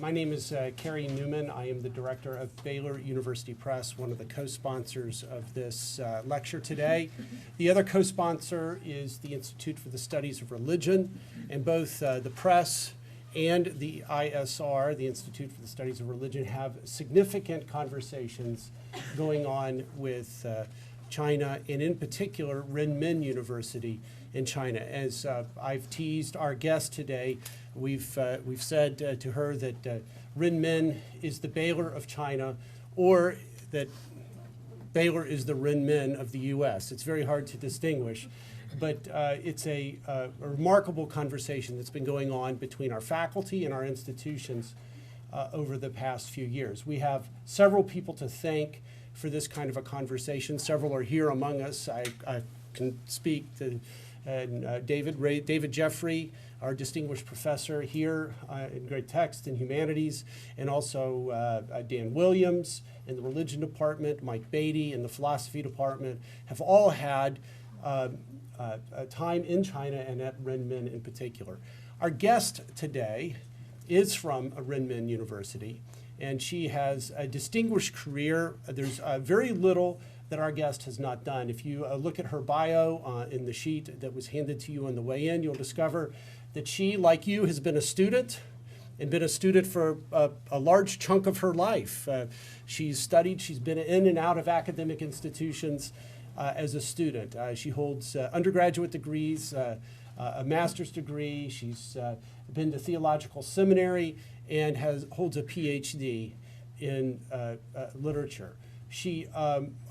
My name is Carrie Newman. I am the director of Baylor University Press, one of the co-sponsors of this lecture today. The other co-sponsor is the Institute for the Studies of Religion, and both the press and the ISR, the Institute for the Studies of Religion, have significant conversations going on with China, and in particular, Renmin University in China. As I've teased our guest today, we've said to her that Renmin is the Baylor of China, or that Baylor is the Renmin of the U.S. It's very hard to distinguish, but it's a remarkable conversation that's been going on between our faculty and our institutions over the past few years. We have several people to thank for this kind of a conversation. Several are here among us. I can speak to David Jeffrey, our distinguished professor here in Great Text and Humanities, and also Dan Williams in the Religion Department, Mike Beatty in the Philosophy Department, have all had time in China and at Renmin in particular. Our guest today is from Renmin University, and she has a distinguished career. There's very little that our guest has not done. If you look at her bio in the sheet that was handed to you on the way in, you'll discover that she, like you, has been a student, and been a student for a large chunk of her life. She's studied, she's been in and out of academic institutions as a student. She holds undergraduate degrees, a master's degree. She's been to theological seminary and holds a PhD in literature. She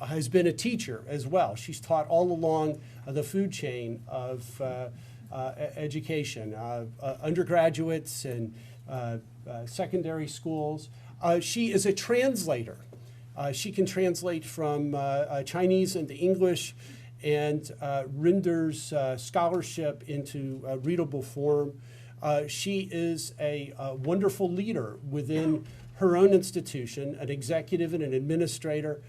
has been a teacher as well. She's taught all along the food chain of education, undergraduates and secondary schools. She is a translator. She can translate from Chinese into English and renders scholarship into readable form. She is a wonderful leader within her own institution, an executive and an administrator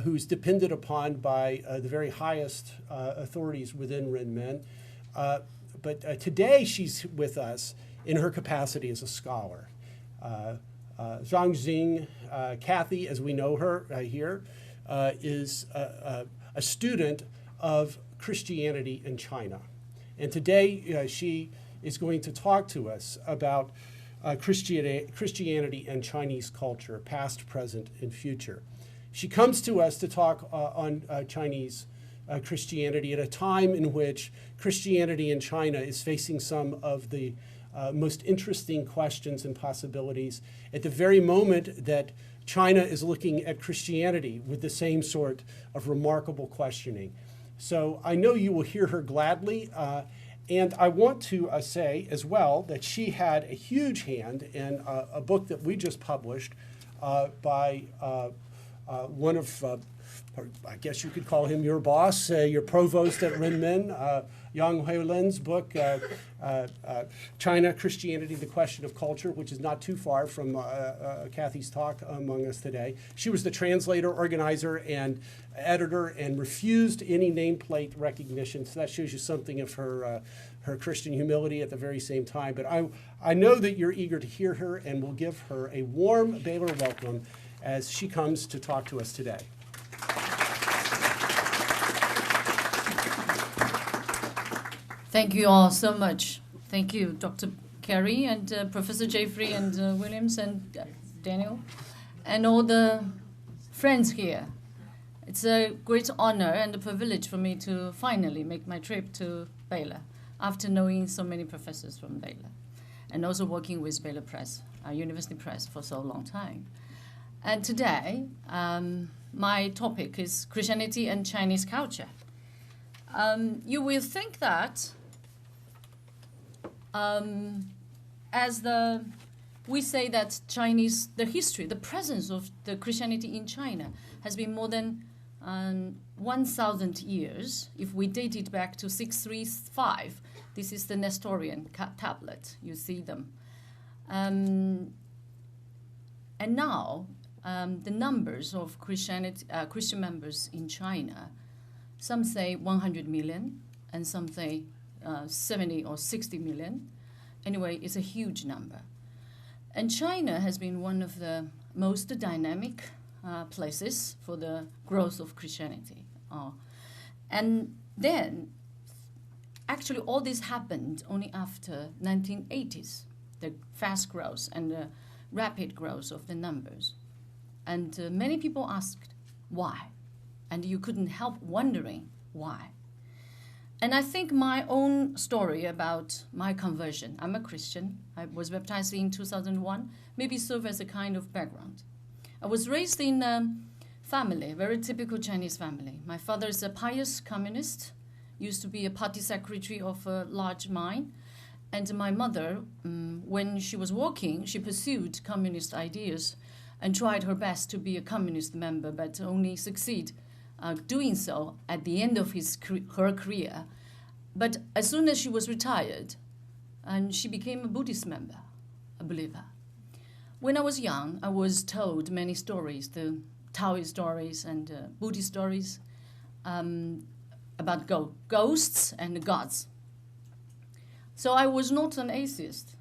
who's depended upon by the very highest authorities within Renmin. But today she's with us in her capacity as a scholar. Zhang, Zing, Cathy, as we know her here, is a student of Christianity in China. And today she is going to talk to us about Christianity and Chinese culture, past, present, and future. She comes to us to talk on Chinese Christianity at a time in which Christianity in China is facing some of the most interesting questions and possibilities at the very moment that China is looking at Christianity with the same sort of remarkable questioning. So I know you will hear her gladly. And I want to say as well that she had a huge hand in a book that we just published by one of, I guess you could call him your boss, your provost at Renmin, Yang Huilin's book, China, Christianity, the Question of Culture, which is not too far from Cathy's talk among us today. She was the translator, organizer, and editor, and refused any nameplate recognition, so that shows you something of her Christian humility at the very same time. But I know that you're eager to hear her, and we'll give her a warm Baylor welcome as she comes to talk to us today. Thank you all so much. Thank you, Dr. Carey and Professor Jeffrey and Williams and Daniel and all the friends here. It's a great honor and a privilege for me to finally make my trip to Baylor after knowing so many professors from Baylor and also working with Baylor Press, our university press, for so long time. And today, my topic is Christianity and Chinese culture. You will think that we say that the history, the presence of the Christianity in China has been more than 1,000 years. If we date it back to 635, this is the Nestorian tablet. You see them. And now, the numbers of Christian members in China, some say 100 million, and some say 70 or 60 million. Anyway, it's a huge number. And China has been one of the most dynamic places for the growth of Christianity. And then, actually, all this happened only after 1980s, the fast growth and the rapid growth of the numbers. And many people asked why, and you couldn't help wondering why. And I think my own story about my conversion, I'm a Christian, I was baptized in 2001, maybe serve as a kind of background. I was raised in a family, very typical Chinese family. My father is a pious communist, used to be a party secretary of a large mine. And my mother, when she was working, she pursued communist ideas and tried her best to be a communist member, but only succeed doing so at the end of her career. But as soon as she was retired, and she became a Buddhist member, a believer. When I was young, I was told many stories, the Taoist stories and Buddhist stories about ghosts and gods. So I was not an atheist,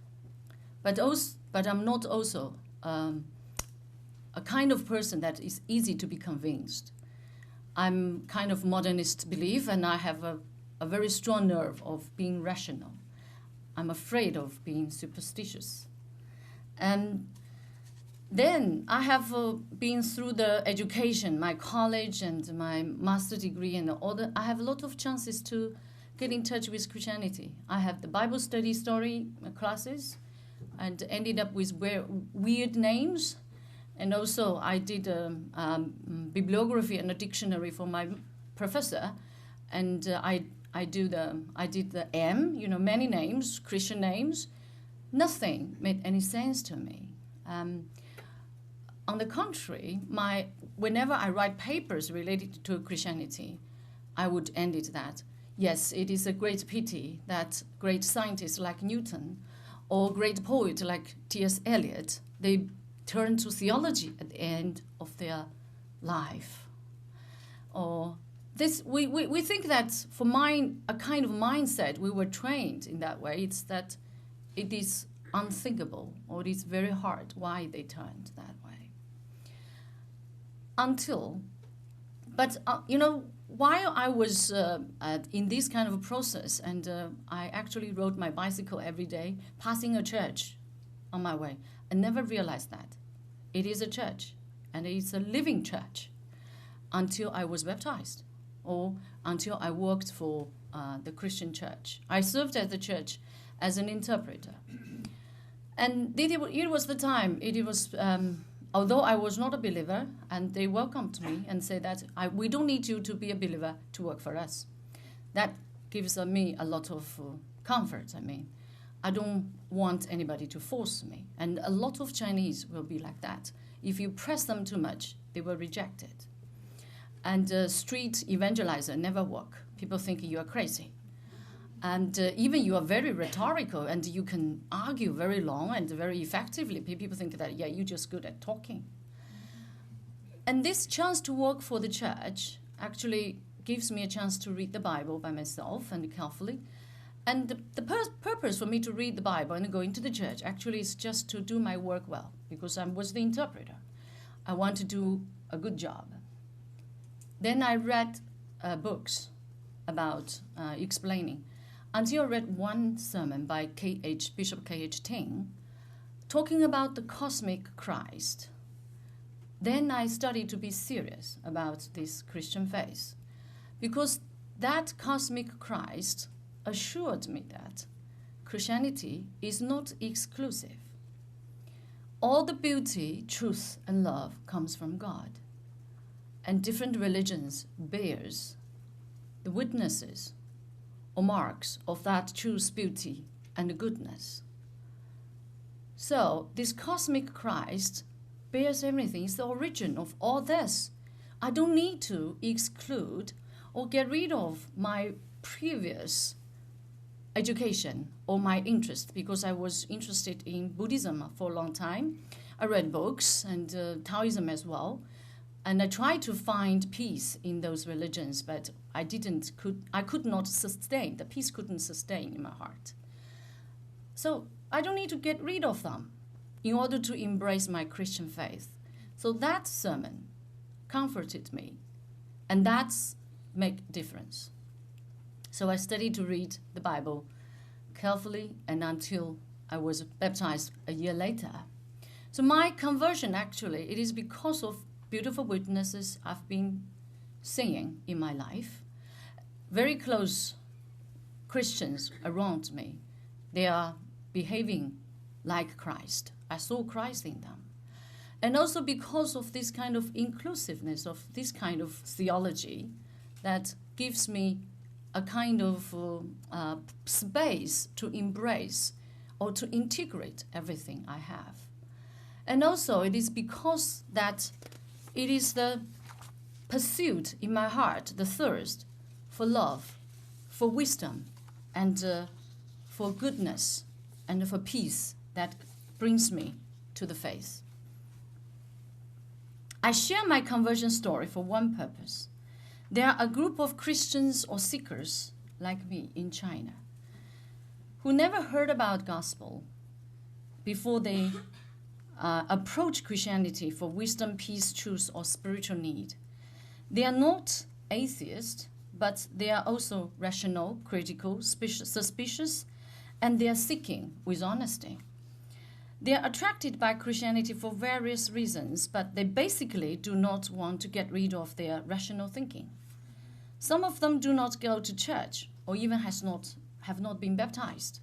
but I'm not also a kind of person that is easy to be convinced. I'm kind of modernist belief, and I have a very strong nerve of being rational. I'm afraid of being superstitious. And then I have been through the education, my college and my master degree, and I have a lot of chances to get in touch with Christianity. I have the Bible study story classes and ended up with weird names. And also I did a bibliography and a dictionary for my professor. And I did the M, many names, Christian names. Nothing made any sense to me. On the contrary, whenever I write papers related to Christianity, I would end it that, yes, it is a great pity that great scientists like Newton or great poet like T.S. Eliot, they turn to theology at the end of their life. Or this, we think that for a kind of mindset, we were trained in that way. It's that it is unthinkable, or it is very hard why they turned that way. While I was in this kind of a process, and I actually rode my bicycle every day, passing a church on my way, I never realized that it is a church, and it's a living church, until I was baptized, or until I worked for the Christian church. I served at the church as an interpreter. And it was the time, although I was not a believer, and they welcomed me and said that we don't need you to be a believer to work for us. That gives me a lot of comfort. I don't want anybody to force me. And a lot of Chinese will be like that. If you press them too much, they will reject it. And street evangelizer never work. People think you are crazy. And even you are very rhetorical, and you can argue very long and very effectively. People think that, yeah, you're just good at talking. And this chance to work for the church actually gives me a chance to read the Bible by myself and carefully. And the purpose for me to read the Bible and go into the church actually is just to do my work well, because I was the interpreter. I want to do a good job. Then I read books about explaining, until I read one sermon by Bishop K.H. Ting, talking about the cosmic Christ. Then I started to be serious about this Christian faith, because that cosmic Christ assured me that Christianity is not exclusive. All the beauty, truth, and love comes from God, and different religions bears the witnesses or marks of that truth, beauty, and goodness. So this cosmic Christ bears everything. It's the origin of all this. I don't need to exclude or get rid of my previous education or my interest, because I was interested in Buddhism for a long time. I read books and Taoism as well. And I tried to find peace in those religions, but I could not sustain. The peace couldn't sustain in my heart. So I don't need to get rid of them. in order to embrace my Christian faith. So that sermon comforted me, and that's make difference. So I studied to read the Bible carefully and until I was baptized a year later. So my conversion, actually, it is because of beautiful witnesses I've been seeing in my life. Very close Christians around me, they are behaving like Christ. I saw Christ in them. And also because of this kind of inclusiveness, of this kind of theology that gives me a kind of space to embrace or to integrate everything I have. And also it is because that it is the pursuit in my heart, the thirst for love, for wisdom, and for goodness, and for peace that brings me to the faith. I share my conversion story for one purpose. There are a group of Christians or seekers like me in China who never heard about gospel before they approach Christianity for wisdom, peace, truth, or spiritual need. They are not atheists, but they are also rational, critical, suspicious, and they are seeking with honesty. They are attracted by Christianity for various reasons, but they basically do not want to get rid of their rational thinking. Some of them do not go to church or even have not been baptized,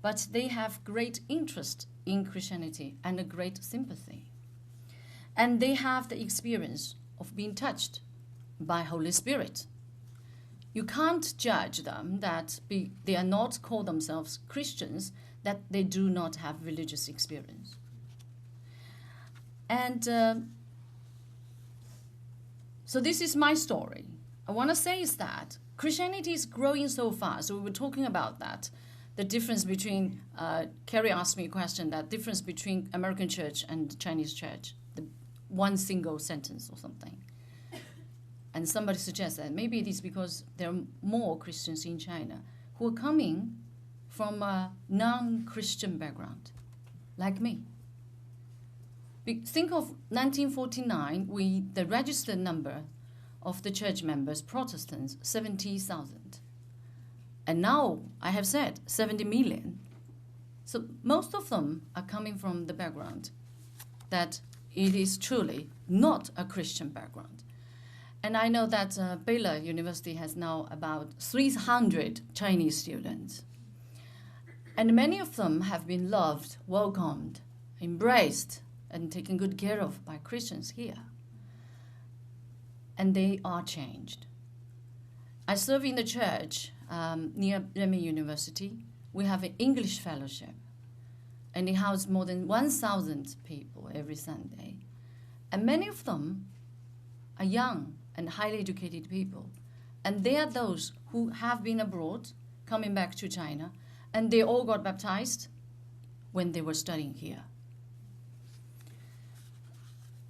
but they have great interest in Christianity and a great sympathy. And they have the experience of being touched by Holy Spirit. You can't judge them that they are not call themselves Christians, that they do not have religious experience. And so this is my story. I want to say is that Christianity is growing so fast. So we were talking about that, the difference between, Carrie asked me a question, that difference between American church and Chinese church, the one single sentence or something. And somebody suggests that maybe it is because there are more Christians in China who are coming from a non-Christian background, like me. Think of 1949, the registered number of the church members, Protestants, 70,000. And now, I have said, 70 million. So most of them are coming from the background that it is truly not a Christian background. And I know that Baylor University has now about 300 Chinese students. And many of them have been loved, welcomed, embraced, and taken good care of by Christians here. And they are changed. I serve in the church near Renmin University. We have an English fellowship, and it houses more than 1,000 people every Sunday. And many of them are young and highly educated people. And they are those who have been abroad, coming back to China, and they all got baptized when they were studying here.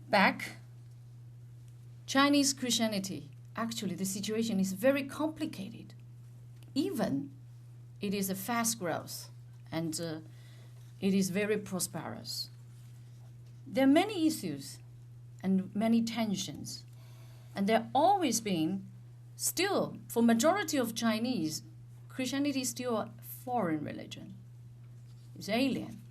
Back, Chinese Christianity, actually the situation is very complicated. Even it is a fast growth, and it is very prosperous. There are many issues and many tensions, and there always been, still, for majority of Chinese, Christianity is still a foreign religion. It's alien.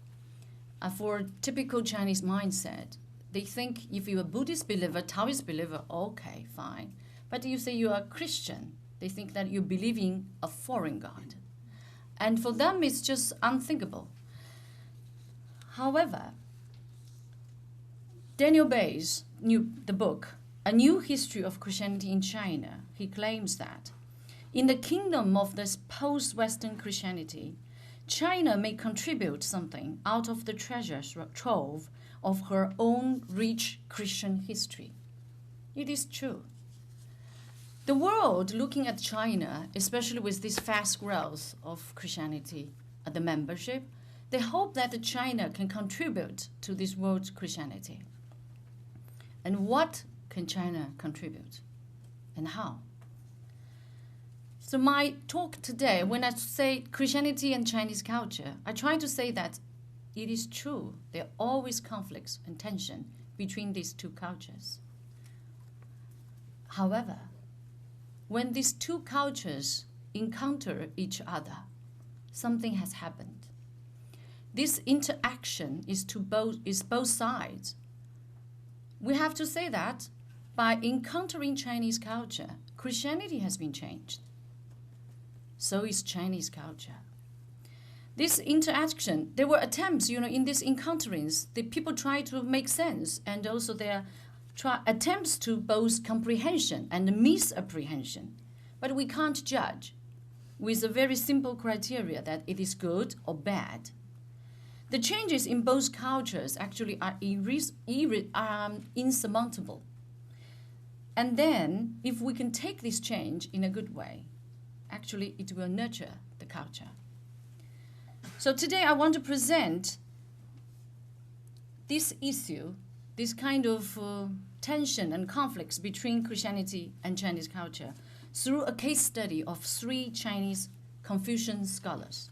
For typical Chinese mindset, they think if you're a Buddhist believer, Taoist believer, okay, fine. But you say you are a Christian, they think that you believe in a foreign God. And for them, it's just unthinkable. However, Daniel Bay's the book, A New History of Christianity in China, he claims that in the kingdom of this post-Western Christianity, China may contribute something out of the treasure trove of her own rich Christian history. It is true. The world looking at China, especially with this fast growth of Christianity, the membership, they hope that China can contribute to this world's Christianity. And what can China contribute, and how? So my talk today, when I say Christianity and Chinese culture, I try to say that it is true, there are always conflicts and tension between these two cultures. However, when these two cultures encounter each other, something has happened. This interaction is both sides. We have to say that by encountering Chinese culture, Christianity has been changed. So is Chinese culture. This interaction, there were attempts, in these encounterings, the people try to make sense, and also there are attempts to both comprehension and misapprehension. But we can't judge with a very simple criteria that it is good or bad. The changes in both cultures actually are insurmountable. And then, if we can take this change in a good way, actually it will nurture the culture. So today I want to present this issue, this kind of tension and conflicts between Christianity and Chinese culture through a case study of 3 Chinese Confucian scholars.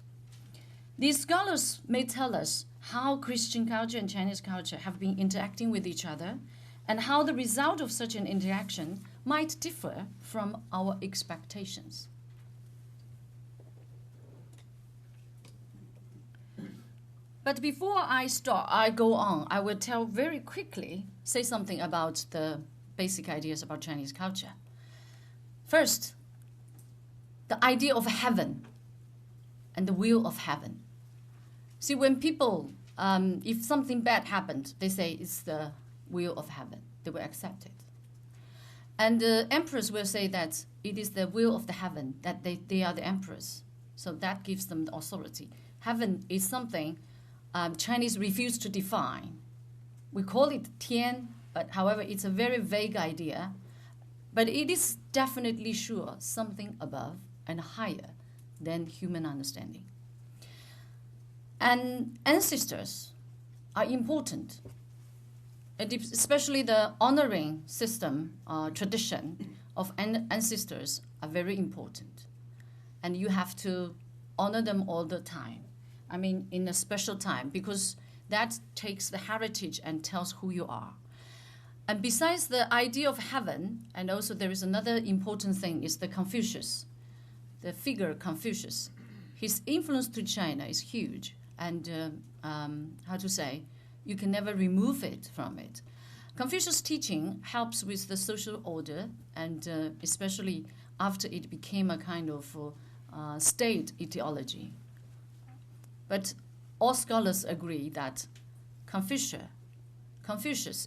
These scholars may tell us how Christian culture and Chinese culture have been interacting with each other and how the result of such an interaction might differ from our expectations. But before I go on, I will say something about the basic ideas about Chinese culture. First, the idea of heaven and the will of heaven. See, when people, if something bad happened, they say it's the will of heaven. They will accept it. And the emperors will say that it is the will of the heaven, that they are the emperors. So that gives them the authority. Heaven is something Chinese refuse to define. We call it Tian, but however, it's a very vague idea. But it is definitely sure something above and higher than human understanding. And ancestors are important, and especially the honoring system, tradition of ancestors are very important. And you have to honor them all the time. I mean, in a special time, because that takes the heritage and tells who you are. And besides the idea of heaven, and also there is another important thing, is the Confucius, the figure Confucius. His influence to China is huge, and you can never remove it from it. Confucius' teaching helps with the social order, and especially after it became a kind of state ideology. But all scholars agree that Confucius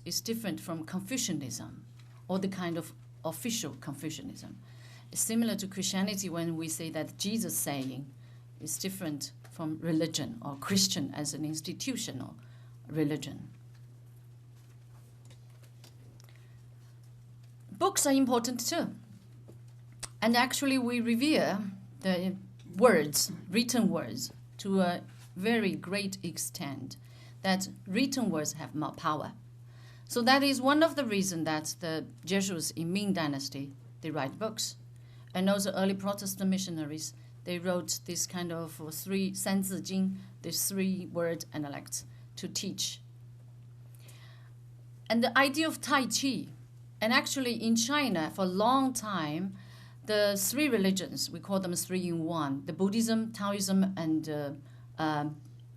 is different from Confucianism, or the kind of official Confucianism. It's similar to Christianity when we say that Jesus saying is different from religion, or Christian as an institutional religion. Books are important too. And actually we revere the words, written words, to a very great extent, that written words have more power. So that is one of the reasons that the Jesuits in Ming Dynasty, they write books. And also early Protestant missionaries, they wrote this kind of 3 Jing, these 3-word analects to teach. And the idea of Tai Chi, and actually in China for a long time, the 3 religions, we call them 3 in 1, the Buddhism, Taoism, and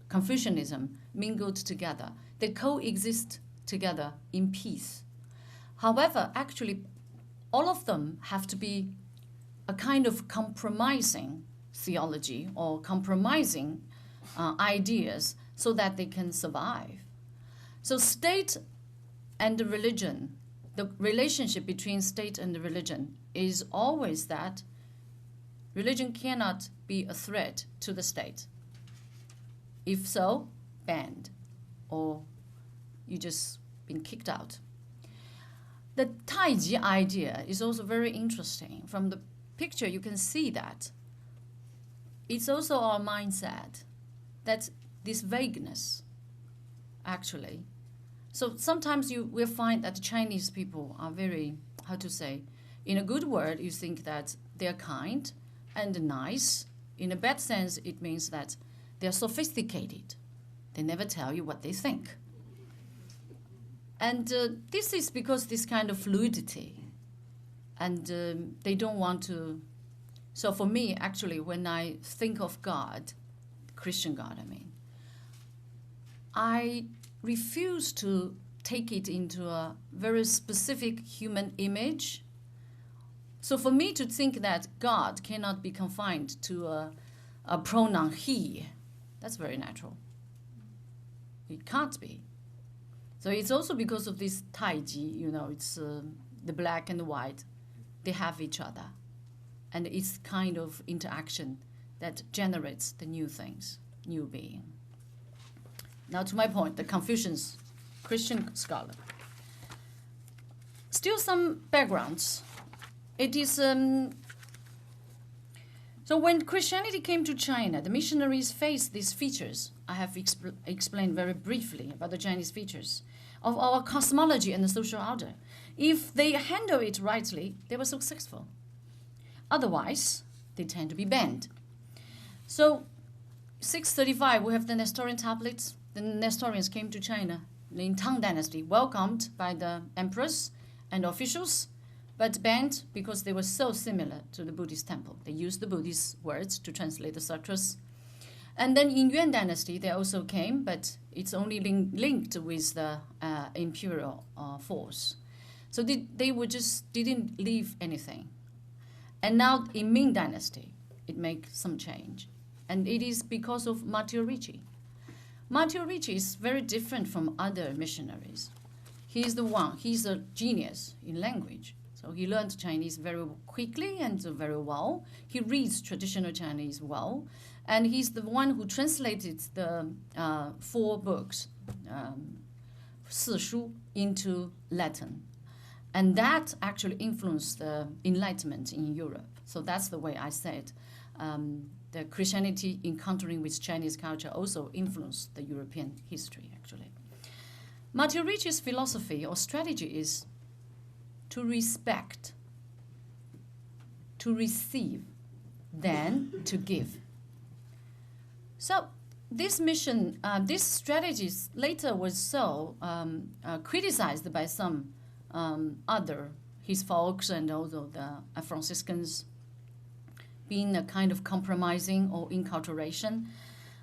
Confucianism mingled together. They coexist together in peace. However, actually, all of them have to be a kind of compromising theology or compromising ideas so that they can survive. So state and religion, the relationship between state and religion is always that religion cannot be a threat to the state. If so, banned, or you just been kicked out. The Taiji idea is also very interesting. From the picture, you can see that it's also our mindset, that this vagueness, actually. So sometimes you will find that Chinese people are very, in a good word, you think that they're kind and nice. In a bad sense, it means that they're sophisticated. They never tell you what they think. And this is because this kind of fluidity. And they don't want to. So for me, actually, when I think of God, Christian God, I mean, I refuse to take it into a very specific human image. So for me to think that God cannot be confined to a pronoun he, that's very natural. It can't be. So it's also because of this taiji, it's the black and the white. They have each other. And it's kind of interaction that generates the new things, new being. Now to my point, the Confucian's Christian scholar. Still some backgrounds. It is, so when Christianity came to China, the missionaries faced these features. I have explained very briefly about the Chinese features of our cosmology and the social order. If they handle it rightly, they were successful. Otherwise, they tend to be banned. So, 635, we have the Nestorian tablets. The Nestorians came to China in Tang Dynasty, welcomed by the emperors and officials, but banned because they were so similar to the Buddhist temple. They used the Buddhist words to translate the sutras. And then in Yuan Dynasty, they also came, but it's only linked with the imperial force. So they were just didn't leave anything. And now in Ming Dynasty, it makes some change. And it is because of Matteo Ricci. Matteo Ricci is very different from other missionaries. He's a genius in language. So he learned Chinese very quickly and very well. He reads traditional Chinese well. And he's the one who translated the 4 books, 四书, into Latin. And that actually influenced the Enlightenment in Europe. So that's the way I said. The Christianity encountering with Chinese culture also influenced the European history, actually. Matteo Ricci's philosophy or strategy is to respect, to receive, then to give. So this mission, this strategy later was so criticized by some other, his folks and also the Franciscans, being a kind of compromising or inculturation.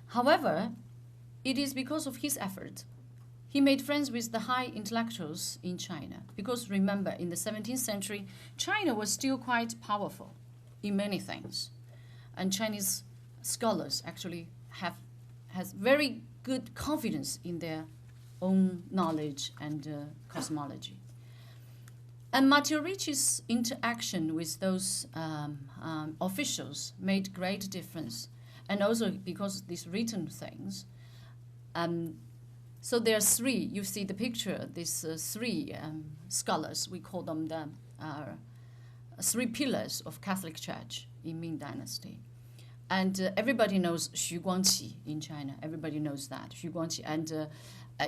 However, it is because of his effort. He made friends with the high intellectuals in China. Because remember, in the 17th century, China was still quite powerful in many things. And Chinese scholars actually has very good confidence in their own knowledge and cosmology. And Matteo Ricci's interaction with those officials made great difference. And also because of these written things. So there are 3, you see the picture, these 3 scholars, we call them the 3 pillars of Catholic Church in Ming Dynasty. And everybody knows Xu Guangqi in China. Everybody knows that, Xu Guangqi. And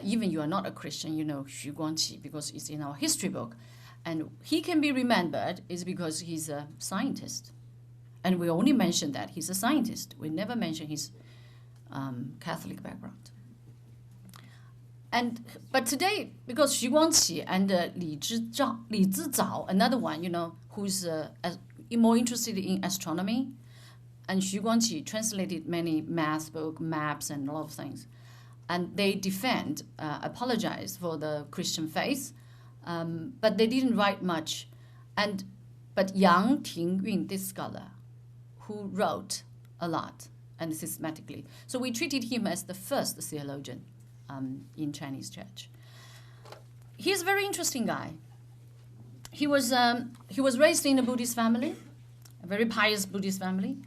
even you are not a Christian, you know Xu Guangqi because it's in our history book. And he can be remembered is because he's a scientist. And we only mention that he's a scientist. We never mention his Catholic background. But today, because Xu Guangqi and Li Zizao, another one, who's more interested in astronomy, and Xu Guangqi translated many math books, maps, and a lot of things. And they apologize for the Christian faith, but they didn't write much. But Yang Tingyun, this scholar, who wrote a lot and systematically. So we treated him as the first theologian in Chinese church. He's a very interesting guy. He was raised in a Buddhist family, a very pious Buddhist family,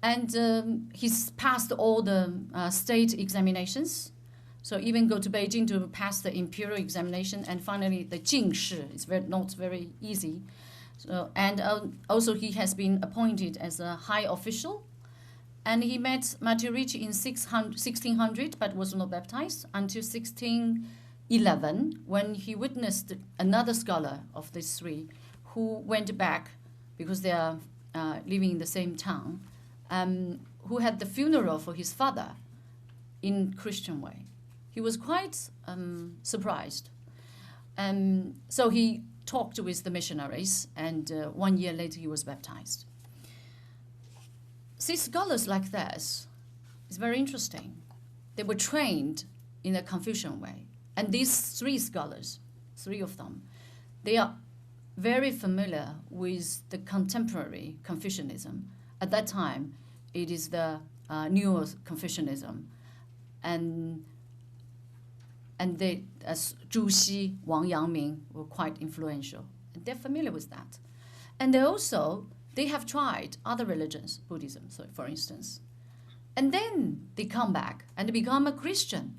and he's passed all the state examinations. So even go to Beijing to pass the imperial examination, and finally the Jing is not very easy. So, and also he has been appointed as a high official. And he met Matteo Ricci in 1600, but was not baptized until 1611, when he witnessed another scholar of these 3 who went back, because they are living in the same town, who had the funeral for his father in Christian way. he was quite surprised. So he talked with the missionaries, and 1 year later he was baptized. See, scholars like this is very interesting. They were trained in a Confucian way. And these three scholars, three of them, they are very familiar with the contemporary Confucianism. At that time, it is the newer Confucianism. And they, as Zhu Xi, Wang Yangming, were quite influential. And they're familiar with that. And they have tried other religions, Buddhism, so for instance. And then they come back and become a Christian.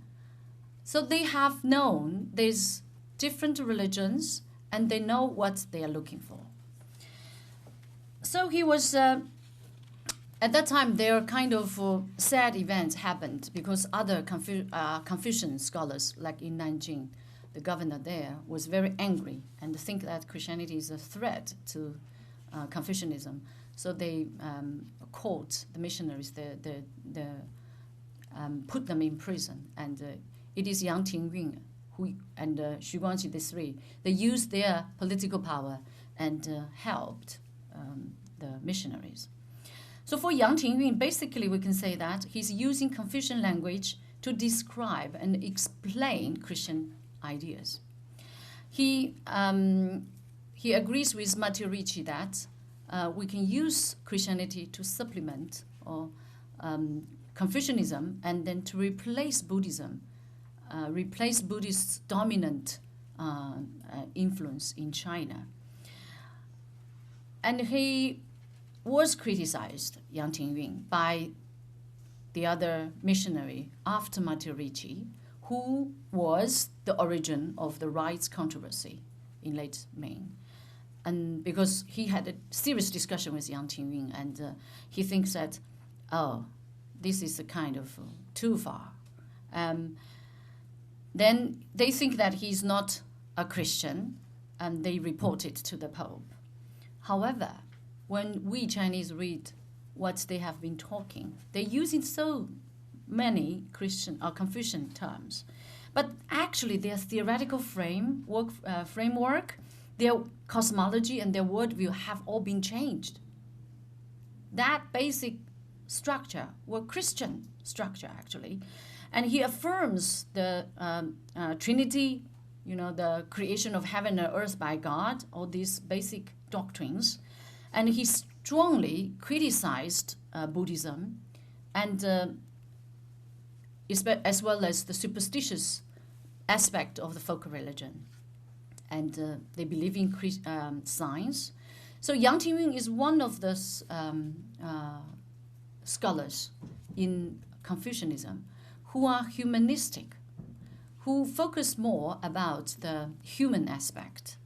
So they have known there's different religions, and they know what they are looking for. So he was, at that time, there kind of sad events happened because other Confucian scholars, like in Nanjing, the governor there, was very angry and think that Christianity is a threat to Confucianism. So they caught the missionaries, put them in prison. And it is Yang Tingyun and Xu Guangqi, the three, they used their political power and helped the missionaries. So for Yang Tingyun, basically we can say that he's using Confucian language to describe and explain Christian ideas. He agrees with Matteo Ricci that we can use Christianity to supplement or Confucianism and then to replace Buddhism, replace Buddhist dominant influence in China. And he was criticized, Yang Tingyun, by the other missionary after Matteo Ricci, who was the origin of the rights controversy in late Ming. And because he had a serious discussion with Yang Tingyun, and he thinks that, this is a kind of too far. Then they think that he's not a Christian, and they report it to the Pope. However, when we Chinese read what they have been talking, they're using so many Christian or Confucian terms. But actually, their theoretical framework, their cosmology, and their worldview have all been changed. That basic structure were Christian structure, actually. And he affirms the Trinity, the creation of heaven and earth by God, all these basic doctrines. And he strongly criticized Buddhism, and as well as the superstitious aspect of the folk religion. And they believe in science. So Yang Tingyun is one of the scholars in Confucianism who are humanistic, who focus more about the human aspect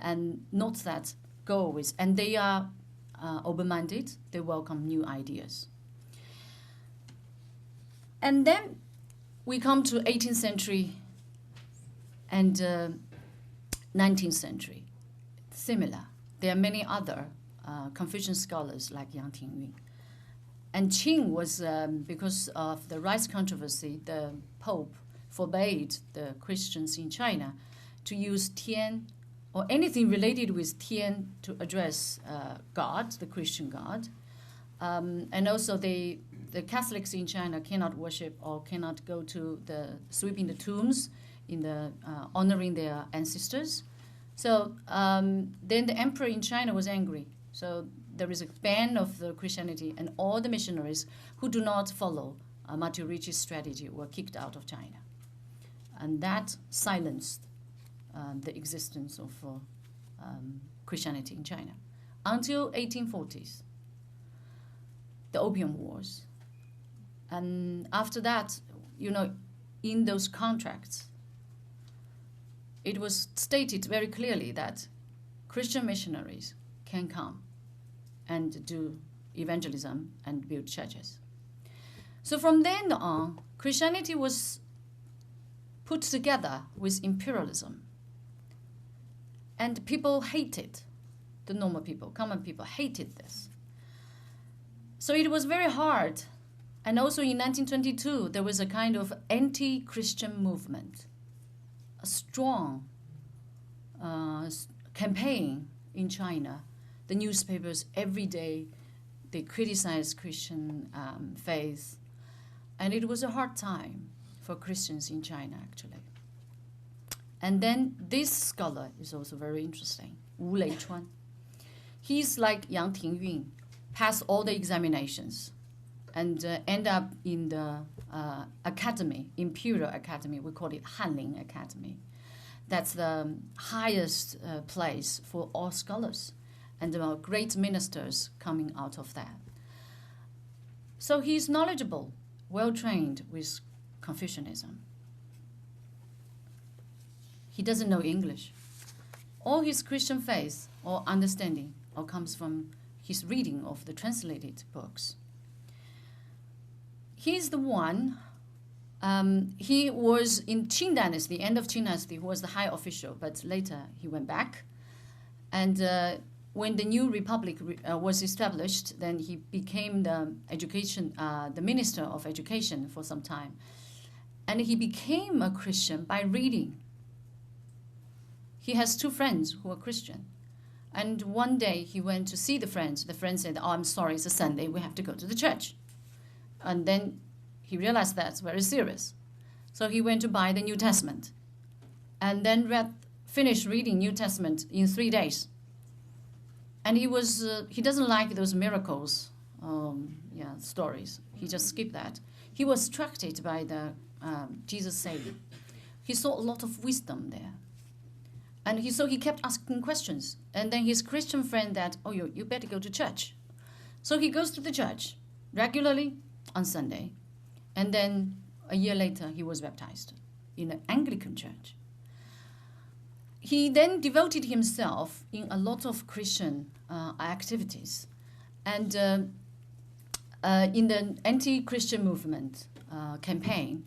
and not that go with. And they are open-minded. They welcome new ideas. And then we come to 18th century and 19th century. Similar. There are many other Confucian scholars like Yang Tingyun. And Jing was, because of the rights controversy, the Pope forbade the Christians in China to use Tian or anything related with Tian to address God, the Christian God. And also the Catholics in China cannot worship or cannot go to sweeping the tombs in the honoring their ancestors. So then the emperor in China was angry. So there is a ban of the Christianity, and all the missionaries who do not follow Matteo Ricci's strategy were kicked out of China. And that silenced the existence of Christianity in China until 1840s, the Opium Wars. And after that, in those contracts, it was stated very clearly that Christian missionaries can come and do evangelism and build churches. So from then on, Christianity was put together with imperialism. And people hated, the normal people, common people hated this. So it was very hard And also in 1922, there was a kind of anti-Christian movement, a strong campaign in China. The newspapers every day, they criticized Christian faith. And it was a hard time for Christians in China, actually. And then this scholar is also very interesting, Wu Leichuan. He's like Yang Tingyun, passed all the examinations and end up in the academy, Imperial Academy. We call it Hanling Academy. That's the highest place for all scholars, and there are great ministers coming out of that. So he's knowledgeable, well-trained with Confucianism. He doesn't know English. All his Christian faith or understanding all comes from his reading of the translated books. He's the one, he was in Qing Dynasty, end of Qing Dynasty, who was the high official, but later he went back. And when the new republic was established, then he became the Minister of Education for some time. And he became a Christian by reading. He has two friends who are Christian. And one day he went to see the friends. The friend said, "Oh, I'm sorry, it's a Sunday, we have to go to the church." And then he realized that's very serious. So he went to buy the New Testament. And then finished reading New Testament in 3 days. And he doesn't like those miracles, stories. He just skipped that. He was attracted by the Jesus saying. He saw a lot of wisdom there. And he kept asking questions. And then his Christian friend that, "Oh, you better go to church." So he goes to the church regularly on Sunday. And then a year later, he was baptized in an Anglican church. He then devoted himself in a lot of Christian activities. And in the anti-Christian movement campaign,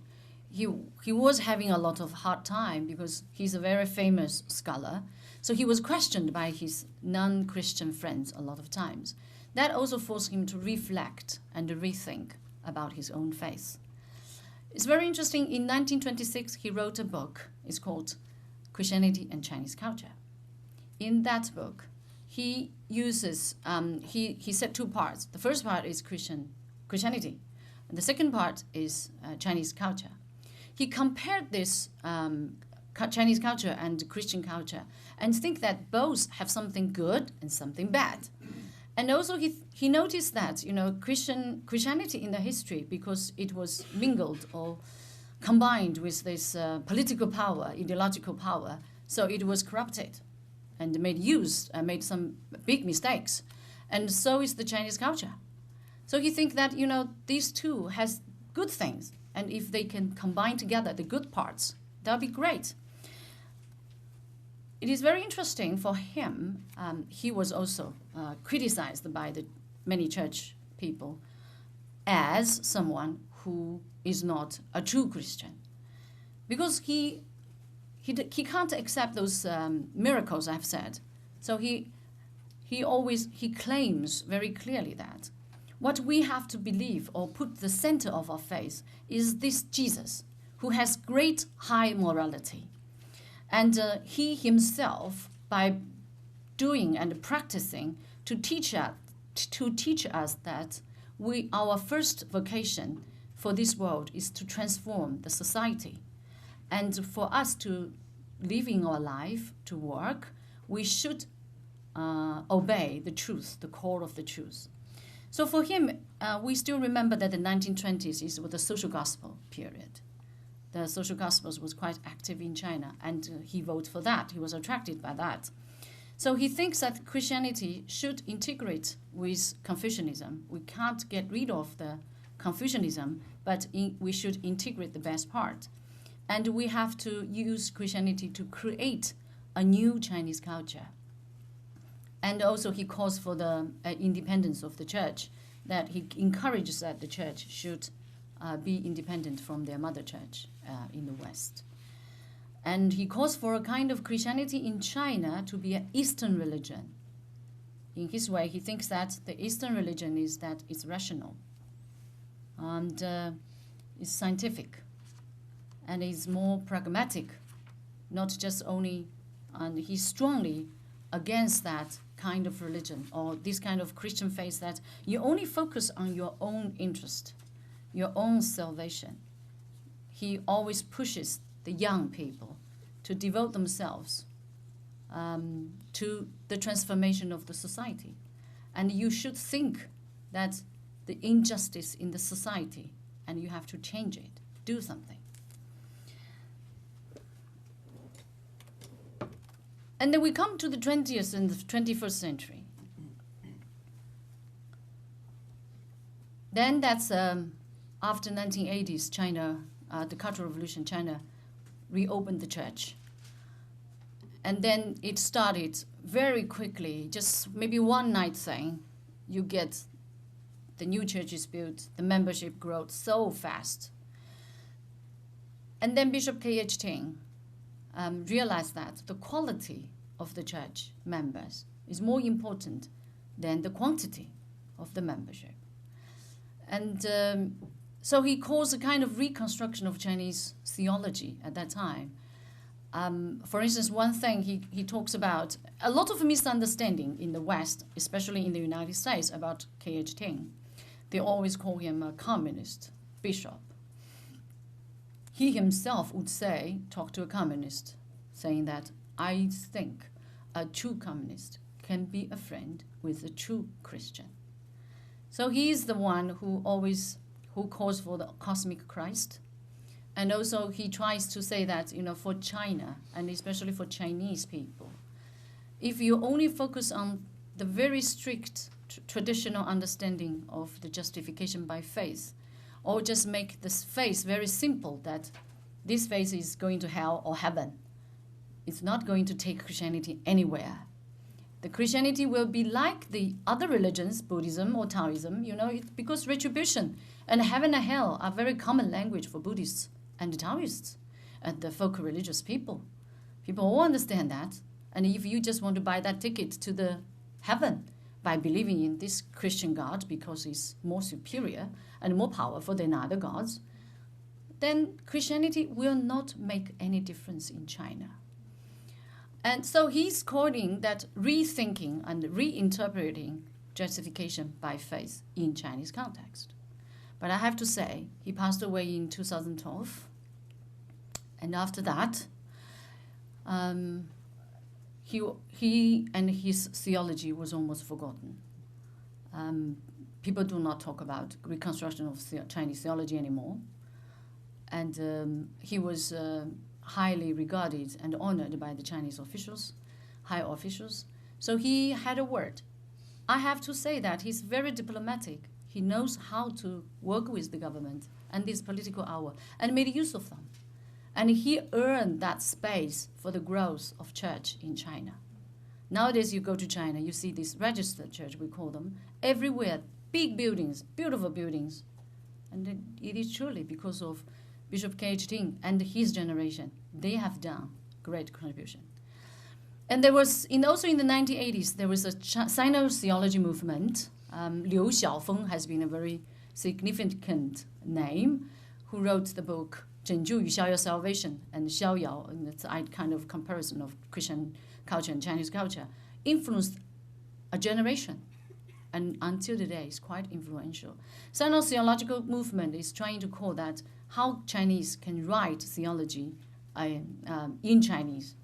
he was having a lot of hard time because he's a very famous scholar. So he was questioned by his non-Christian friends a lot of times. That also forced him to reflect and rethink about his own faith. It's very interesting. In 1926, he wrote a book. It's called Christianity and Chinese Culture. In that book, he uses, he said two parts. The first part is Christianity, and the second part is Chinese culture. He compared this Chinese culture and Christian culture and think that both have something good and something bad. And also he noticed that, Christianity in the history, because it was mingled or combined with this political power, ideological power, so it was corrupted and made some big mistakes. And so is the Chinese culture. So he thinks that, these two has good things. And if they can combine together the good parts, that'll be great. It is very interesting for him. He was also criticized by the many church people as someone who is not a true Christian, because he can't accept those miracles I've said. So he claims very clearly that what we have to believe or put the center of our faith is this Jesus, who has great high morality. And he himself, by doing and practicing, to teach us that our first vocation for this world is to transform the society. And for us to live in our life, to work, we should obey the truth, the core of the truth. So for him, we still remember that the 1920s is the social gospel period. The social gospels was quite active in China, and he voted for that. He was attracted by that. So he thinks that Christianity should integrate with Confucianism. We can't get rid of the Confucianism, but we should integrate the best part. And we have to use Christianity to create a new Chinese culture. And also he calls for the independence of the church, that he encourages that the church should be independent from their mother church in the West. And he calls for a kind of Christianity in China to be an Eastern religion. In his way, he thinks that the Eastern religion is that it's rational. and is scientific, and is more pragmatic, not just only, and he's strongly against that kind of religion or this kind of Christian faith that you only focus on your own interest, your own salvation. He always pushes the young people to devote themselves to the transformation of the society. And you should think that the injustice in the society, and you have to change it, do something. And then we come to the 20th and the 21st century. Then that's after 1980s, China, the Cultural Revolution, China reopened the church. And then it started very quickly, just maybe one night thing. You get the new churches built, the membership growth so fast. And then Bishop K.H. Ting realized that the quality of the church members is more important than the quantity of the membership. And so he caused a kind of reconstruction of Chinese theology at that time. For instance, one thing he talks about, a lot of misunderstanding in the West, especially in the United States, about K.H. Ting. They always call him a communist bishop. He himself would say, talk to a communist, saying that I think a true communist can be a friend with a true Christian. So he is the one who calls for the cosmic Christ. And also he tries to say that, for China, and especially for Chinese people, if you only focus on the very strict traditional understanding of the justification by faith, or just make this faith very simple, that this faith is going to hell or heaven, it's not going to take Christianity anywhere. The Christianity will be like the other religions, Buddhism or Taoism, because retribution and heaven and hell are very common language for Buddhists and Taoists and the folk religious people. People all understand that. And if you just want to buy that ticket to the heaven by believing in this Christian God because he's more superior and more powerful than other gods, then Christianity will not make any difference in China. And so he's calling that rethinking and reinterpreting justification by faith in Chinese context. But I have to say, he passed away in 2012. And after that, he and his theology was almost forgotten. People do not talk about reconstruction of Chinese theology anymore. And he was highly regarded and honored by the Chinese officials, high officials. So he had a word. I have to say that he's very diplomatic. He knows how to work with the government and this political hour and made use of them. And he earned that space for the growth of church in China. Nowadays, you go to China, you see these registered church, we call them, everywhere, big buildings, beautiful buildings. And it is truly because of Bishop K.H. Ting and his generation. They have done great contribution. And there was, also in the 1980s, there was a Sino theology movement. Liu Xiaofeng has been a very significant name, who wrote the book 拯救与逍遥 Salvation, and Xiaoyao, and it's a kind of comparison of Christian culture and Chinese culture, influenced a generation. And until today, it's quite influential. Sino theological movement is trying to call that how Chinese can write theology in Chinese.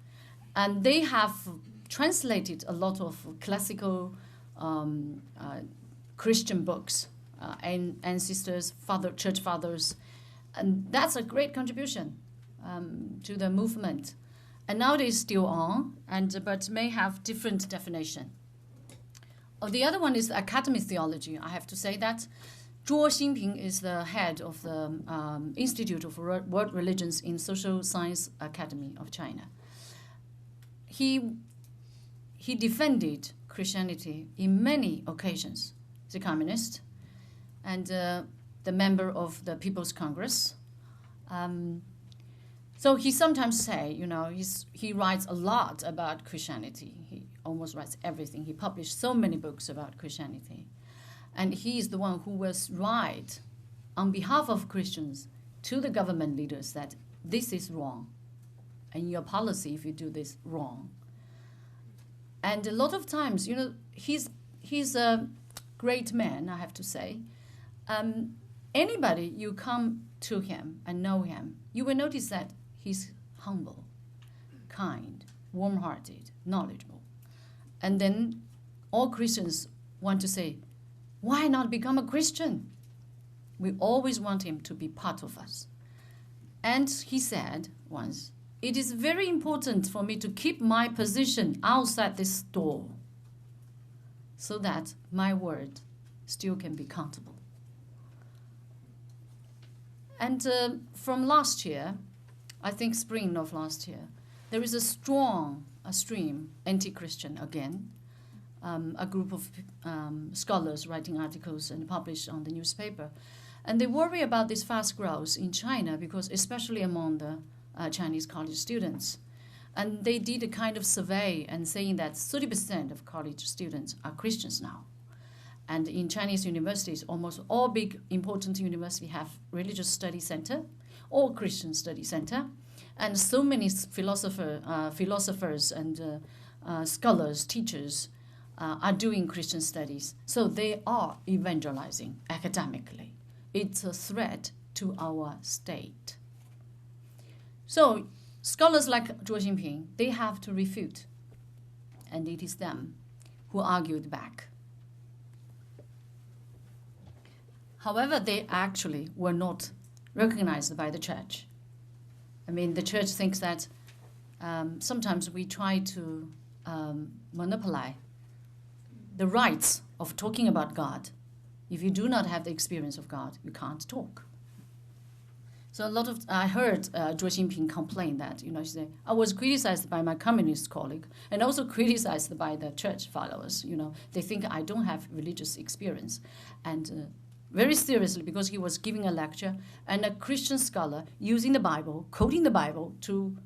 And they have translated a lot of classical Christian books, ancestors, church fathers, and that's a great contribution to the movement. And nowadays still on, but may have different definition. The other one is academic theology. I have to say that Zhuo Xingping is the head of the Institute of World Religions in Social Science Academy of China. He defended Christianity in many occasions. He's a communist and the member of the People's Congress. So he sometimes say, he writes a lot about Christianity. He almost writes everything. He published so many books about Christianity. And he is the one who was right on behalf of Christians to the government leaders that this is wrong, and your policy, if you do this, wrong. And a lot of times, he's a great man, I have to say. Anybody you come to him and know him, you will notice that he's humble, kind, warm-hearted, knowledgeable. And then all Christians want to say, why not become a Christian? We always want him to be part of us. And he said once, it is very important for me to keep my position outside this door so that my word still can be countable. And from last year, I think spring of last year, there is a stream anti-Christian again, a group of scholars writing articles and published on the newspaper. And they worry about this fast growth in China because especially among the Chinese college students. And they did a kind of survey and saying that 30% of college students are Christians now. And in Chinese universities, almost all big important universities have religious study center or Christian study center. And so many philosophers and scholars, teachers are doing Christian studies. So they are evangelizing academically. It's a threat to our state. So scholars like Zhou Xinping, they have to refute. And it is them who argued back. However, they actually were not recognized by the church. I mean, the church thinks that sometimes we try to monopolize the rights of talking about God. If you do not have the experience of God, you can't talk. So I heard Zhou Xinping complain that, she said, I was criticized by my communist colleague and also criticized by the church followers. They think I don't have religious experience. And very seriously, because he was giving a lecture and a Christian scholar using the Bible, quoting the Bible to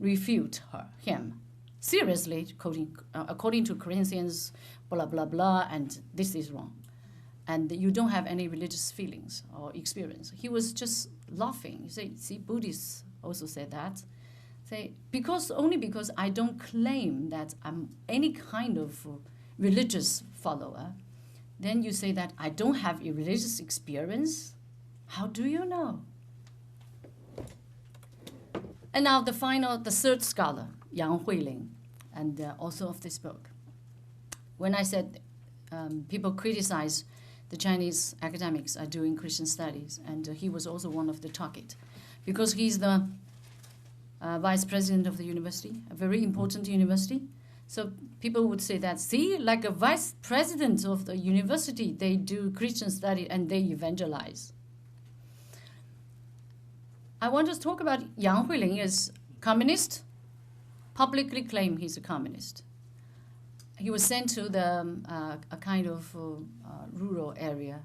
refute him. Seriously, quoting, according to Corinthians, blah, blah, blah, and this is wrong. And you don't have any religious feelings or experience. He was just laughing. You say, see, Buddhists also say that. Only because I don't claim that I'm any kind of religious follower, then you say that I don't have a religious experience. How do you know? And now the third scholar, Yang Huiling, and author of this book. When I said people criticize the Chinese academics are doing Christian studies, and he was also one of the target, because he's the vice president of the university, a very important university. So people would say that, see, like a vice president of the university, they do Christian study and they evangelize. I want to talk about Yang Huiling as communist, publicly claim he's a communist. He was sent to a kind of rural area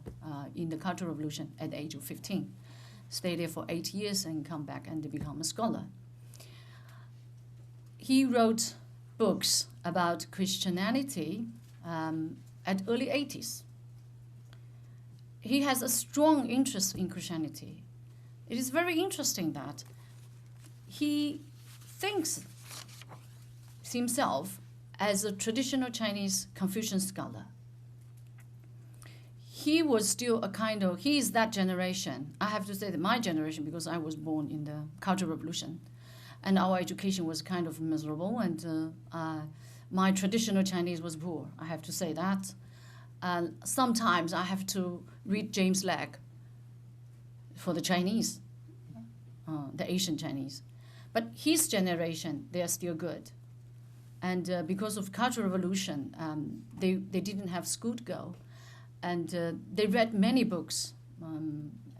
in the Cultural Revolution at the age of 15. Stay there for 8 years and come back and become a scholar. He wrote books about Christianity at early 80s. He has a strong interest in Christianity. It is very interesting that he thinks himself as a traditional Chinese Confucian scholar. He was still he is that generation. I have to say that my generation, because I was born in the Cultural Revolution, and our education was kind of miserable, and my traditional Chinese was poor, I have to say that. Sometimes I have to read James Legge for the Chinese, the Asian Chinese. But his generation, they are still good. And because of Cultural Revolution, they didn't have school to go. And they read many books,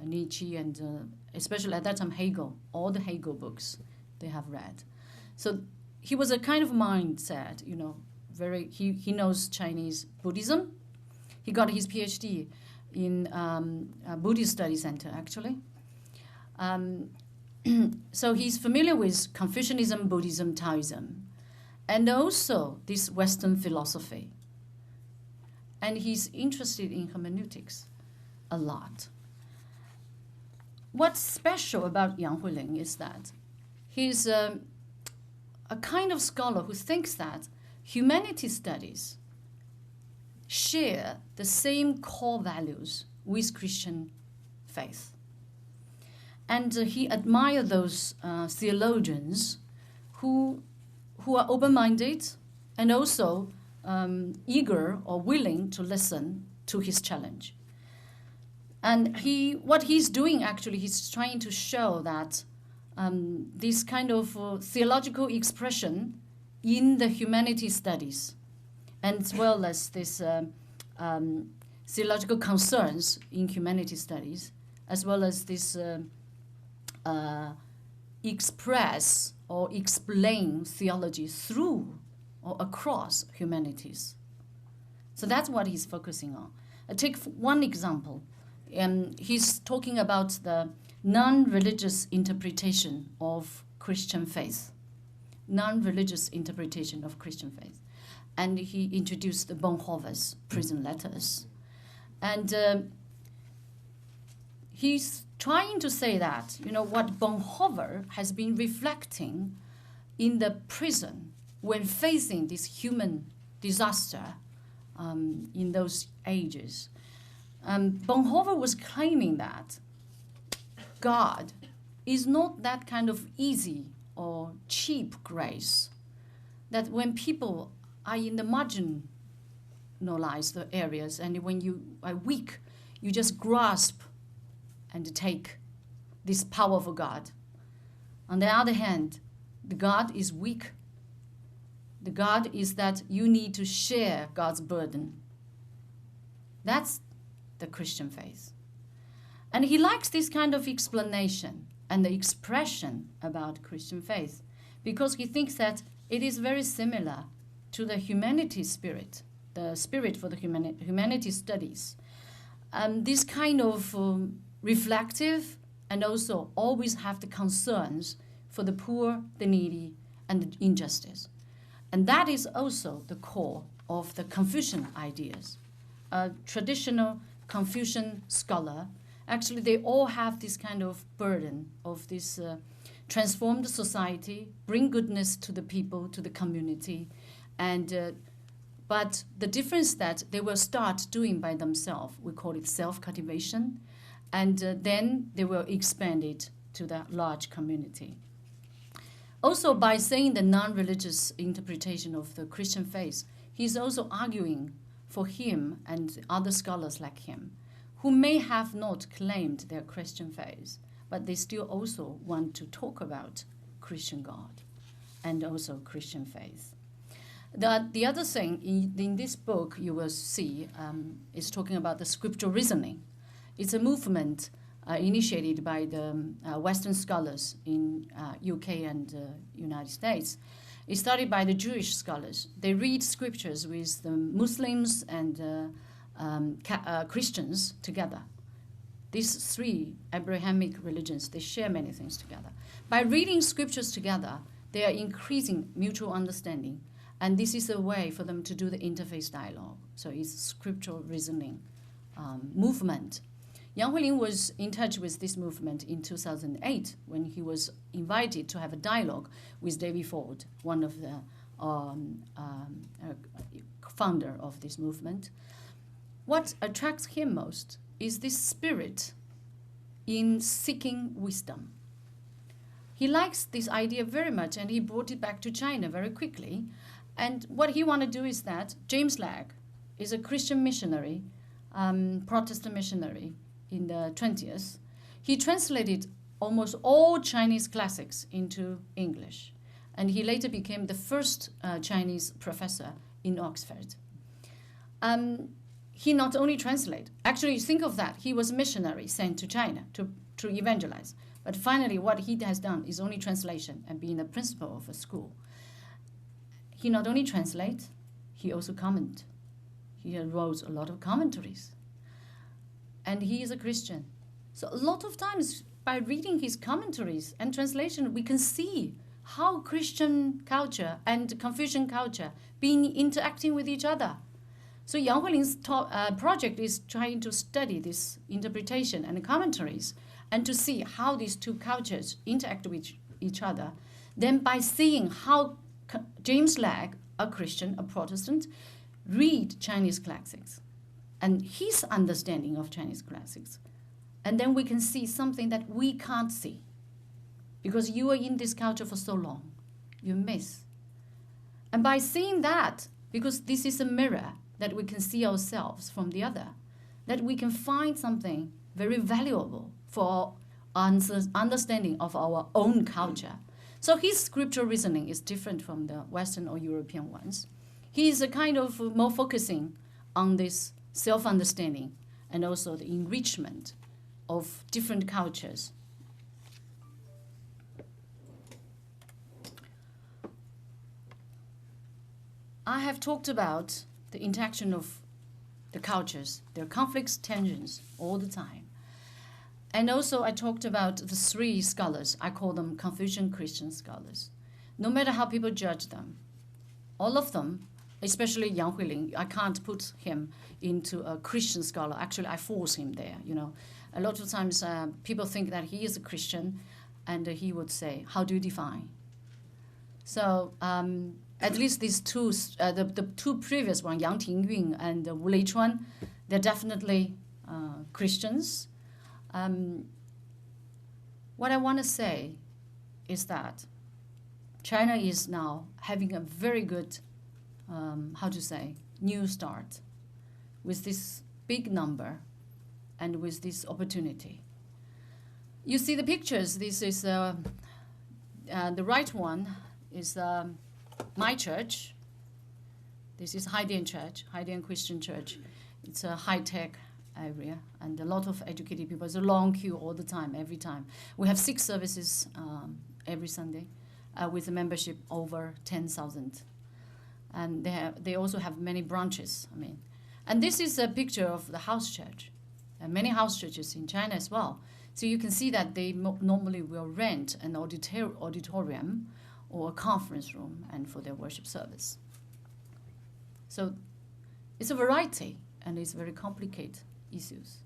Nietzsche and especially at that time Hegel, all the Hegel books they have read. So he was a kind of mindset, he knows Chinese Buddhism. He got his PhD in a Buddhist study center, actually. So he's familiar with Confucianism, Buddhism, Taoism, and also this Western philosophy. And he's interested in hermeneutics a lot. what's special about Yang Huiling is that he's a kind of scholar who thinks that humanities studies share the same core values with Christian faith. And he admired those theologians who are open-minded and also eager or willing to listen to his challenge. And what he's doing actually, he's trying to show that this kind of theological expression in the humanities studies, and as well as this theological concerns in humanities studies, as well as this express or explain theology through or across humanities. So that's what he's focusing on. I take one example. He's talking about the non-religious interpretation of Christian faith. Non-religious interpretation of Christian faith. And he introduced the Bonhoeffer's prison letters. And he's trying to say that, what Bonhoeffer has been reflecting in the prison when facing this human disaster in those ages. Bonhoeffer was claiming that God is not that kind of easy or cheap grace, that when people are in the marginalized areas and when you are weak, you just grasp and take this powerful God. On the other hand, the God is weak. The God is that you need to share God's burden. That's the Christian faith. And he likes this kind of explanation and the expression about Christian faith because he thinks that it is very similar to the humanities spirit, the spirit for the humanities studies. This kind of reflective and also always have the concerns for the poor, the needy, and the injustice. And that is also the core of the Confucian ideas. A traditional Confucian scholar, actually they all have this kind of burden of this transformed society, bring goodness to the people, to the community, and but the difference that they will start doing by themselves, we call it self-cultivation, and then they will expand it to the large community. Also, by saying the non-religious interpretation of the Christian faith, he's also arguing for him and other scholars like him, who may have not claimed their Christian faith, but they still also want to talk about Christian God and also Christian faith. The other thing in this book you will see is talking about the scriptural reasoning. It's a movement initiated by the Western scholars in UK and United States. It started by the Jewish scholars. They read scriptures with the Muslims and Christians together. These three Abrahamic religions, they share many things together. By reading scriptures together, they are increasing mutual understanding. And this is a way for them to do the interfaith dialogue. So it's scriptural reasoning movement. Yang Huiling was in touch with this movement in 2008 when he was invited to have a dialogue with David Ford, one of the founder of this movement. What attracts him most is this spirit in seeking wisdom. He likes this idea very much, and he brought it back to China very quickly. And what he wanted to do is that James Legge is a Christian missionary, Protestant missionary in the 20th. He translated almost all Chinese classics into English. And he later became the first Chinese professor in Oxford. He not only translated, actually think of that, he was a missionary sent to China to evangelize. But finally what he has done is only translation and being a principal of a school. He not only translates, he also comments. He wrote a lot of commentaries. And he is a Christian. So a lot of times by reading his commentaries and translation, we can see how Christian culture and Confucian culture being interacting with each other. So Yang Huiling's project is trying to study this interpretation and commentaries and to see how these two cultures interact with each other, then by seeing how James Legge, a Christian, a Protestant, read Chinese classics and his understanding of Chinese classics, and then we can see something that we can't see because you are in this culture for so long, you miss. And by seeing that, because this is a mirror that we can see ourselves from the other, that we can find something very valuable for our understanding of our own culture. So his scriptural reasoning is different from the Western or European ones. He is a kind of more focusing on this self-understanding and also the enrichment of different cultures. I have talked about the interaction of the cultures, their conflicts, tensions all the time. And also I talked about the three scholars. I call them Confucian Christian scholars. No matter how people judge them, all of them, especially Yang Huiling, I can't put him into a Christian scholar. Actually, I force him there, you know. A lot of times people think that he is a Christian, and he would say, how do you define? So at least these two, the two previous ones, Yang Tingyun and Wu Leichuan, they're definitely Christians. What I want to say is that China is now having a very good, new start with this big number and with this opportunity. You see the pictures. This is the right one is my church. This is Haidian Church, Haidian Christian Church. It's a high-tech area and a lot of educated people. It's a long queue all the time, every time. We have 6 services every Sunday with a membership over 10,000. And they also have many branches, And this is a picture of the house church. And many house churches in China as well. So you can see that they normally will rent an auditorium or a conference room and for their worship service. So it's a variety and it's very complicated issues.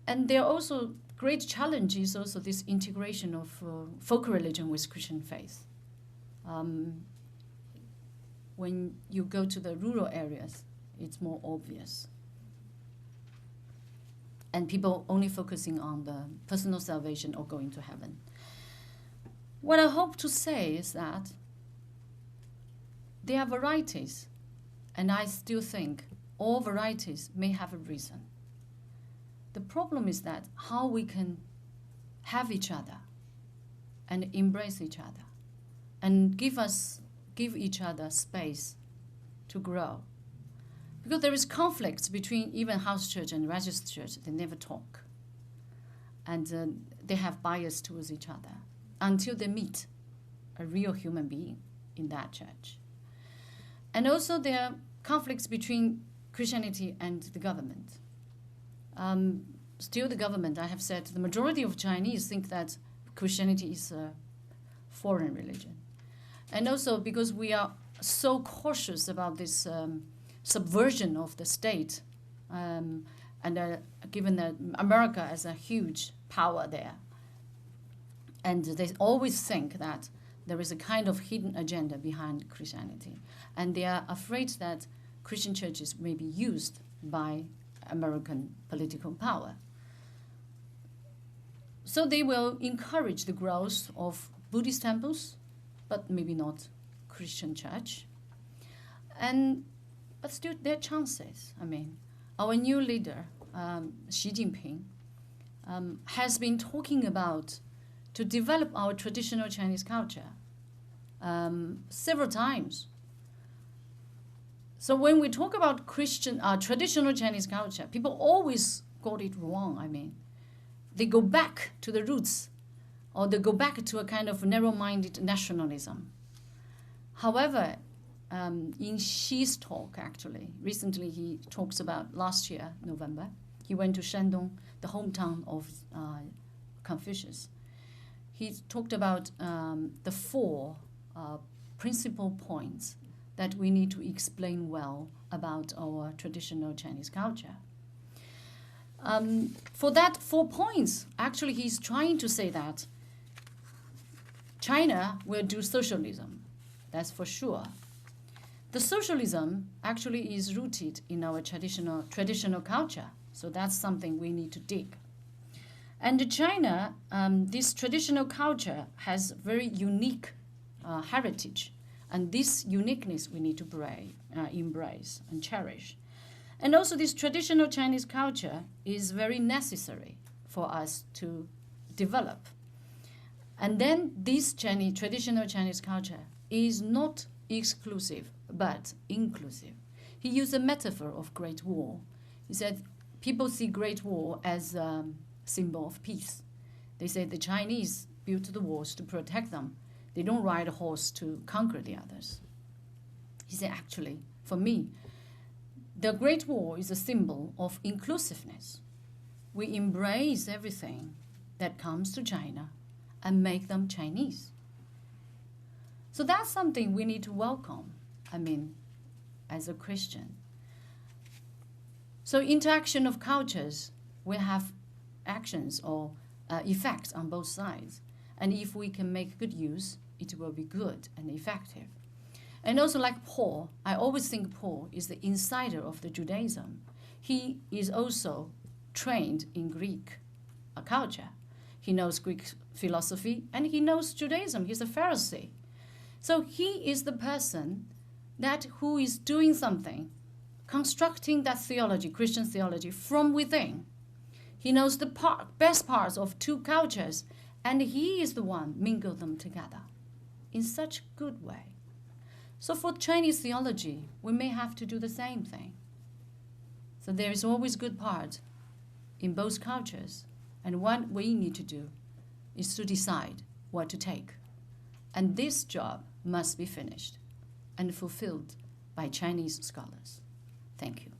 And there are also great challenges, also this integration of folk religion with Christian faith. When you go to the rural areas, it's more obvious. And people only focusing on the personal salvation or going to heaven. What I hope to say is that there are varieties, and I still think all varieties may have a reason. The problem is that how we can have each other and embrace each other and give each other space to grow. Because there is conflict between even house church and registered church. They never talk. And they have bias towards each other until they meet a real human being in that church. And also there are conflicts between Christianity and the government. Still the government, I have said, the majority of Chinese think that Christianity is a foreign religion. And also because we are so cautious about this subversion of the state, and given that America has a huge power there, and they always think that there is a kind of hidden agenda behind Christianity, and they are afraid that Christian churches may be used by American political power. So they will encourage the growth of Buddhist temples, but maybe not Christian church. But still, there are chances. Our new leader, Xi Jinping, has been talking about to develop our traditional Chinese culture several times. So when we talk about traditional Chinese culture, people always got it wrong. They go back to the roots, or they go back to a kind of narrow-minded nationalism. However, in Xi's talk, actually, recently he talks about last year, November, he went to Shandong, the hometown of Confucius. He talked about the 4 principal points that we need to explain well about our traditional Chinese culture. For that 4 points, actually he's trying to say that China will do socialism, that's for sure. The socialism actually is rooted in our traditional culture, so that's something we need to dig. And China, this traditional culture has very unique heritage, and this uniqueness we need to embrace and cherish. And also this traditional Chinese culture is very necessary for us to develop. And then this traditional Chinese culture is not exclusive, but inclusive. He used a metaphor of Great Wall. He said people see Great Wall as a symbol of peace. They say the Chinese built the walls to protect them. They don't ride a horse to conquer the others. He said, actually, for me, the Great Wall is a symbol of inclusiveness. We embrace everything that comes to China and make them Chinese. So that's something we need to welcome, as a Christian. So interaction of cultures will have actions or effects on both sides. And if we can make good use, it will be good and effective. And also like Paul, I always think Paul is the insider of the Judaism. He is also trained in Greek culture. He knows Greek philosophy and he knows Judaism. He's a Pharisee. So he is the person who is doing something, constructing that theology, Christian theology, from within. He knows the best parts of two cultures, and he is the one mingle them together in such good way. So for Chinese theology, we may have to do the same thing. So there is always good part in both cultures, and what we need to do is to decide what to take. And this job must be finished and fulfilled by Chinese scholars. Thank you.